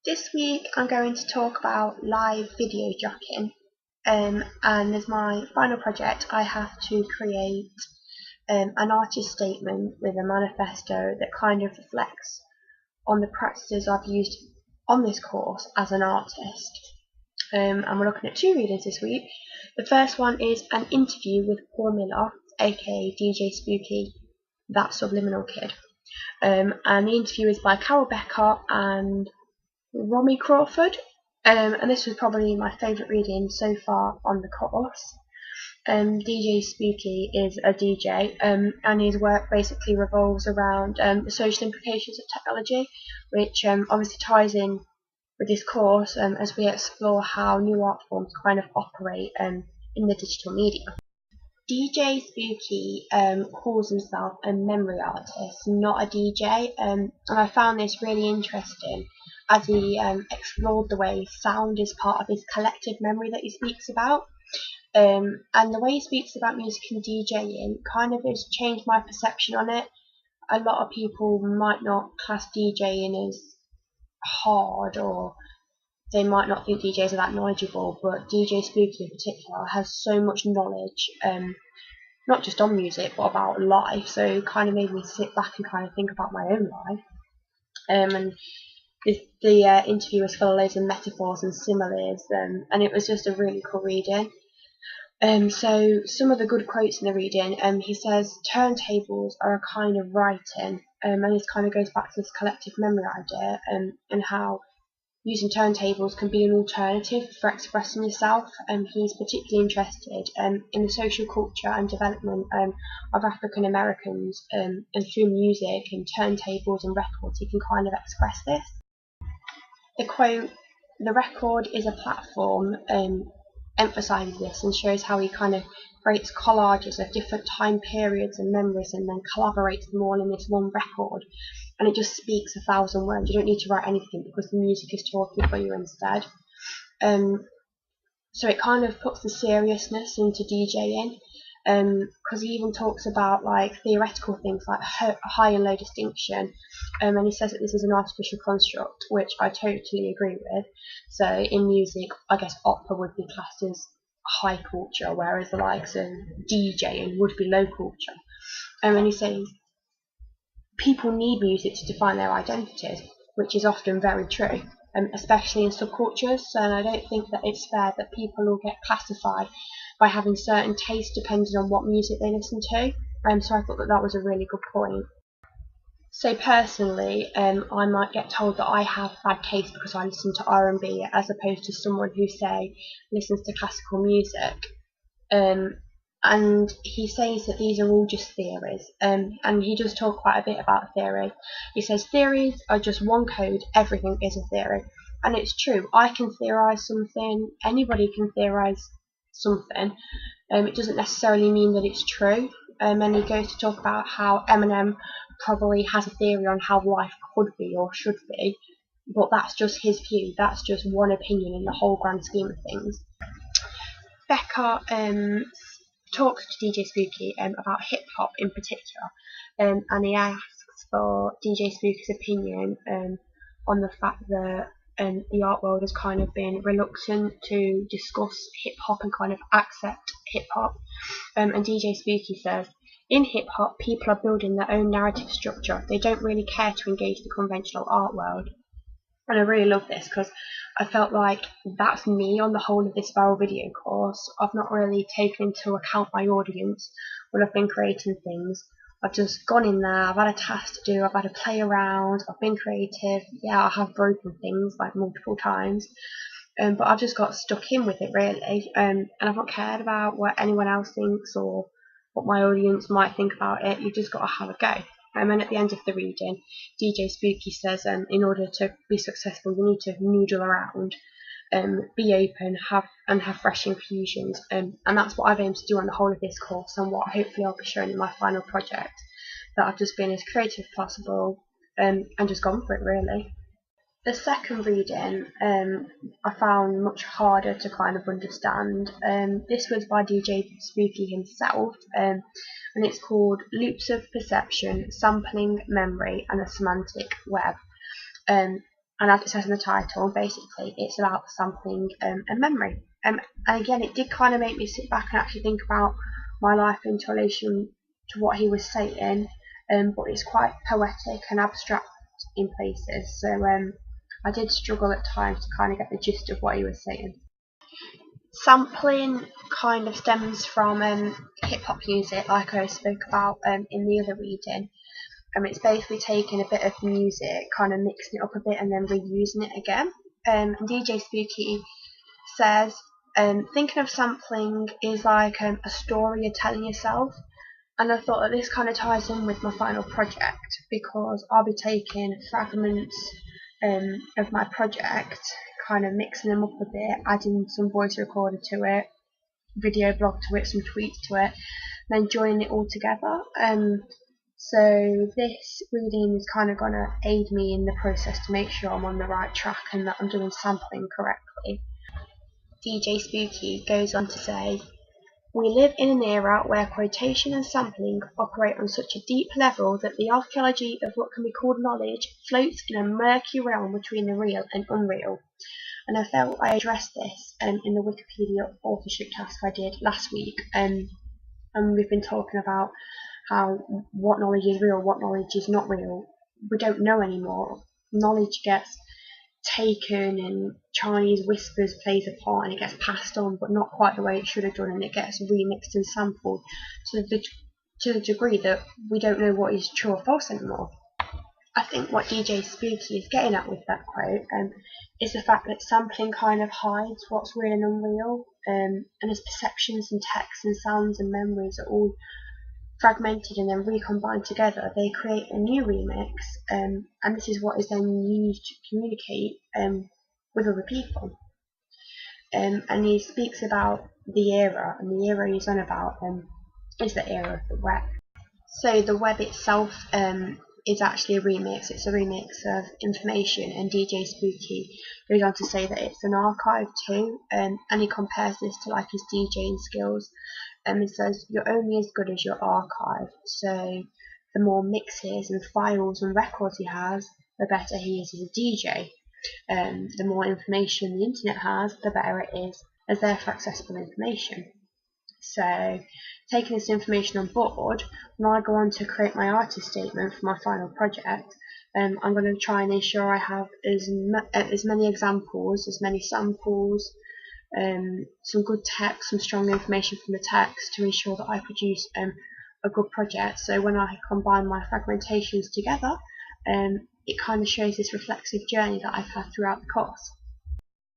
This week I'm going to talk about live video jockeying, and as my final project I have to create an artist statement with a manifesto that kind of reflects on the practices I've used on this course as an artist. And we're looking at two readings this week. The first one is an interview with Paul Miller, aka DJ Spooky, that subliminal kid. And the interview is by Carol Becker and Romy Crawford, and this was probably my favourite reading so far on the course. DJ Spooky is a DJ, and his work basically revolves around the social implications of technology, which obviously ties in with this course as we explore how new art forms kind of operate in the digital media. DJ Spooky calls himself a memory artist, not a DJ, and I found this really interesting as he explored the way sound is part of his collective memory that he speaks about. And the way he speaks about music and DJing kind of has changed my perception on it. A lot of people might not class DJing as hard, or they might not think DJs are that knowledgeable, but DJ Spooky in particular has so much knowledge, not just on music but about life, so it kind of made me sit back and kind of think about my own life. And the interview was full of loads of metaphors and similes, and it was just a really cool reading. So some of the good quotes in the reading, he says turntables are a kind of writing, and this kind of goes back to this collective memory idea, and how using turntables can be an alternative for expressing yourself. He's particularly interested in the social culture and development of African Americans, and through music and turntables and records he can kind of express this. The quote, "The record is a platform," emphasises this and shows how he kind of creates collages of different time periods and memories and then collaborates them all in this one record, and it just speaks 1,000 words. You don't need to write anything because the music is talking for you instead. So it kind of puts the seriousness into DJing, because he even talks about like theoretical things like high and low distinction, and he says that this is an artificial construct, which I totally agree with. So in music, I guess opera would be classed as high culture, whereas the likes of DJing would be low culture. And he says people need music to define their identities, which is often very true, especially in subcultures. So I don't think that it's fair that people will get classified by having certain tastes depending on what music they listen to. So I thought that that was a really good point. So personally, I might get told that I have bad taste because I listen to R&B as opposed to someone who, say, listens to classical music. And he says that these are all just theories, and he does talk quite a bit about theory. He says theories are just one code, everything is a theory. And it's true, I can theorise something, anybody can theorise something. It doesn't necessarily mean that it's true. And he goes to talk about how Eminem probably has a theory on how life could be or should be, but that's just his view, that's just one opinion in the whole grand scheme of things. Becca talks to DJ Spooky about hip hop in particular, and he asks for DJ Spooky's opinion on the fact that the art world has kind of been reluctant to discuss hip hop and kind of accept hip hop. And DJ Spooky says, in hip hop, people are building their own narrative structure. They don't really care to engage the conventional art world. And I really love this because I felt like that's me on the whole of this viral video course. I've not really taken into account my audience when I've been creating things. I've just gone in there, I've had a task to do, I've had to play around, I've been creative. Yeah, I have broken things like multiple times, but I've just got stuck in with it really, and I've not cared about what anyone else thinks or what my audience might think about it. You've just got to have a go. And at the end of the reading, DJ Spooky says in order to be successful you need to noodle around, be open, have fresh infusions, and that's what I've aimed to do on the whole of this course, and what hopefully I'll be showing in my final project, that I've just been as creative as possible, and just gone for it really. The second reading I found much harder to kind of understand. This was by DJ Spooky himself, and it's called Loops of Perception, Sampling Memory and a Semantic Web. And as it says in the title, basically it's about sampling a memory. And again, it did kind of make me sit back and actually think about my life in relation to what he was saying, but it's quite poetic and abstract in places, so I did struggle at times to kind of get the gist of what he was saying. Sampling kind of stems from hip hop music, like I spoke about in the other reading. It's basically taking a bit of music, kind of mixing it up a bit, and then reusing it again. And DJ Spooky says, thinking of sampling is like a story you're telling yourself. And I thought that this kind of ties in with my final project, because I'll be taking fragments of my project, kind of mixing them up a bit, adding some voice recorder to it, video blog to it, some tweets to it, then joining it all together. So this reading is kind of going to aid me in the process to make sure I'm on the right track and that I'm doing sampling correctly. DJ Spooky goes on to say, we live in an era where quotation and sampling operate on such a deep level that the archaeology of what can be called knowledge floats in a murky realm between the real and unreal. And I felt I addressed this in the Wikipedia authorship task I did last week. And we've been talking about how what knowledge is real, what knowledge is not real. We don't know anymore. Knowledge gets taken and Chinese whispers plays a part and it gets passed on, but not quite the way it should have done, and it gets remixed and sampled to the degree that we don't know what is true or false anymore. I think what DJ Spooky is getting at with that quote is the fact that sampling kind of hides what's real and unreal, and as perceptions and texts and sounds and memories are all fragmented and then recombined together, they create a new remix, and this is what is then used to communicate with other people. And he speaks about the era, and the era he's on about is the era of the web. So the web itself is actually a remix. It's a remix of information, and DJ Spooky goes on to say that it's an archive too, and he compares this to like his DJing skills. It says you're only as good as your archive, so the more mixes and files and records he has, the better he is as a DJ. The more information the internet has, the better it is as therefore accessible information. So, taking this information on board, when I go on to create my artist statement for my final project, I'm going to try and ensure I have as many examples, as many samples, some good text, some strong information from the text to ensure that I produce a good project. So when I combine my fragmentations together, it kind of shows this reflexive journey that I've had throughout the course.